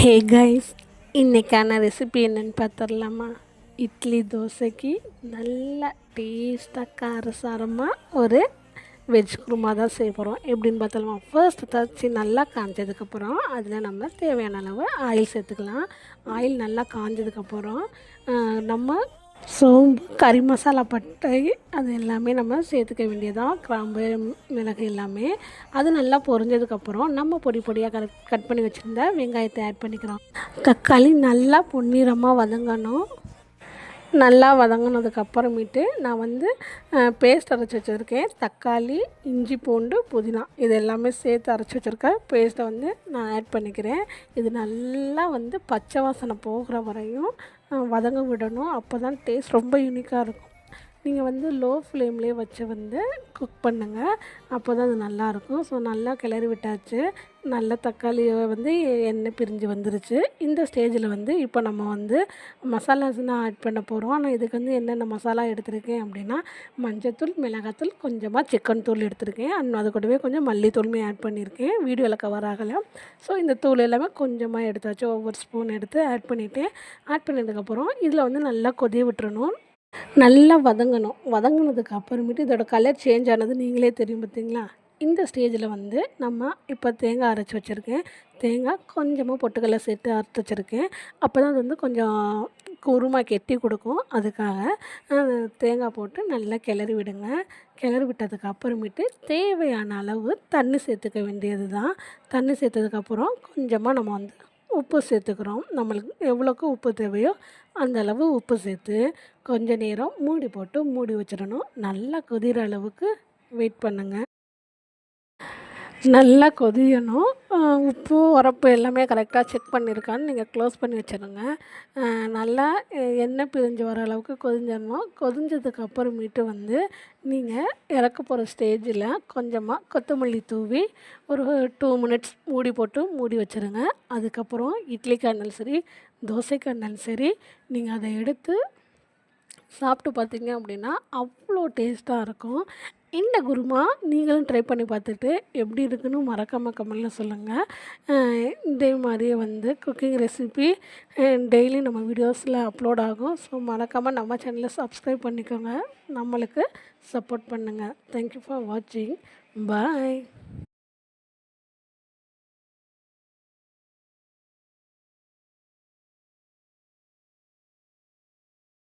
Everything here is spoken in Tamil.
ஹே கைஸ், இன்றைக்கான ரெசிபி என்னென்னு பார்த்துடலாமா? இட்லி தோசைக்கு நல்ல டேஸ்ட்டாக காரசாரமாக ஒரு வெஜ் குருமா தான் செய்ய போகிறோம். எப்படின்னு பார்த்தலாமா? ஃபர்ஸ்ட் தச்சு நல்லா காஞ்சதுக்கப்புறம் அதில் நம்ம தேவையான அளவு ஆயில் சேர்த்துக்கலாம். ஆயில் நல்லா காஞ்சதுக்கப்புறம் நம்ம சோம்பு, கறி மசாலா, பட்டை அது எல்லாமே நம்ம சேர்த்துக்க வேண்டியதான். கிராம்பு, மிளகு எல்லாமே. அது நல்லா பொரிஞ்சதுக்கப்புறம் நம்ம பொடி பொடியாக கட் பண்ணி வச்சுருந்த வெங்காயத்தை ஆட் பண்ணிக்கிறோம். தக்காளி நல்லா பொன்னிறமாக வதங்கணும். நல்லா வதங்கினதுக்கப்புறமேட்டு நான் பேஸ்ட் அரைச்சி வச்சுருக்கேன். தக்காளி, இஞ்சி, பூண்டு, புதினா இது எல்லாமே சேர்த்து அரைச்சி வச்சுருக்கேன். பேஸ்ட்டை நான் ஆட் பண்ணிக்கிறேன். இது நல்லா பச்சை வாசனை போகிற வரையும் வதங்க விடணும். அப்போ தான் டேஸ்ட் ரொம்ப யூனிக்காக இருக்கும். நீங்கள் லோ ஃப்ளேம்லேயே வச்சு குக் பண்ணுங்கள். அப்போ தான் அது நல்லாயிருக்கும். ஸோ நல்லா கிளறி விட்டாச்சு. நல்ல தக்காளியை எண்ணெய் பிரிஞ்சு வந்துருச்சு. இந்த ஸ்டேஜில் இப்போ நம்ம மசாலாஸ் தான் ஆட் பண்ண போகிறோம். ஆனால் இதுக்கு என்னென்ன மசாலா எடுத்திருக்கேன் அப்படின்னா, மஞ்சத்தூள், மிளகாத்தூள், கொஞ்சமாக சிக்கன் தூள் எடுத்திருக்கேன். அது கூடவே கொஞ்சம் மல்லித்தூளுமே ஆட் பண்ணியிருக்கேன். வீடியோவில் கவர் ஆகலை. ஸோ இந்த தூள் எல்லாமே கொஞ்சமாக எடுத்தாச்சு. ஒவ்வொரு ஸ்பூன் எடுத்து ஆட் பண்ணிவிட்டேன். ஆட் பண்ணதுக்கப்புறம் இதில் நல்லா கொதி விட்டுறணும். நல்லா வதங்கணும். வதங்கினதுக்கு அப்புறமேட்டு இதோட கலர் சேஞ்ச் ஆனது நீங்களே தெரியும் பார்த்தீங்களா? இந்த ஸ்டேஜில் நம்ம இப்போ தேங்காய் அரைச்சி வச்சுருக்கேன். தேங்காய் கொஞ்சமாக பொட்டுக்கடலை சேர்த்து அரைச்சி வச்சுருக்கேன். அப்போ தான் அது கொஞ்சம் குருமா கெட்டி கொடுக்கும். அதுக்காக தேங்காய் போட்டு நல்லா கிளறி விடுங்க. கிளறி விட்டதுக்கு அப்புறமேட்டு தேவையான அளவு தண்ணி சேர்த்துக்க வேண்டியது தான். தண்ணி சேர்த்ததுக்கப்புறம் கொஞ்சமாக நம்ம உப்பு சேர்த்துக்கிறோம். நம்மளுக்கு எவ்வளோக்கு உப்பு தேவையோ அந்த அளவு உப்பு சேர்த்து கொஞ்ச நேரம் மூடி வச்சிடணும். நல்லா கொதிகிற அளவுக்கு வெயிட் பண்ணுங்கள். நல்லா கொதியணும். உப்பு, உரப்பு எல்லாமே கரெக்டாக செக் பண்ணியிருக்கான்னு நீங்கள் க்ளோஸ் பண்ணி வச்சிடுங்க. நல்லா எண்ணெய் பிரிஞ்சு வர அளவுக்கு கொதிஞ்சிடணும். கொதிஞ்சதுக்கு அப்புறமேட்டு நீங்கள் இறக்க போகிற ஸ்டேஜில் கொஞ்சமாக கொத்தமல்லி தூவி ஒரு 2 மினிட்ஸ் மூடி வச்சுருங்க. அதுக்கப்புறம் இட்லிக்கு இருந்தாலும் சரி, தோசைக்கு இருந்தாலும் சரி, நீங்கள் அதை எடுத்து சாப்பிட்டு பார்த்தீங்க அப்படின்னா அவ்வளோ டேஸ்ட்டாக இருக்கும். இந்த குருமா நீங்களும் ட்ரை பண்ணி பார்த்துட்டு எப்படி இருக்குன்னு மறக்காமல் கமெண்ட்டில் சொல்லுங்கள். இதே மாதிரியே குக்கிங் ரெசிபி டெய்லி நம்ம வீடியோஸில் அப்லோட் ஆகும். ஸோ மறக்காமல் நம்ம சேனலை சப்ஸ்கிரைப் பண்ணிக்கோங்க. நம்மளுக்கு சப்போர்ட் பண்ணுங்கள். தேங்க்யூ ஃபார் வாட்சிங். பாய்.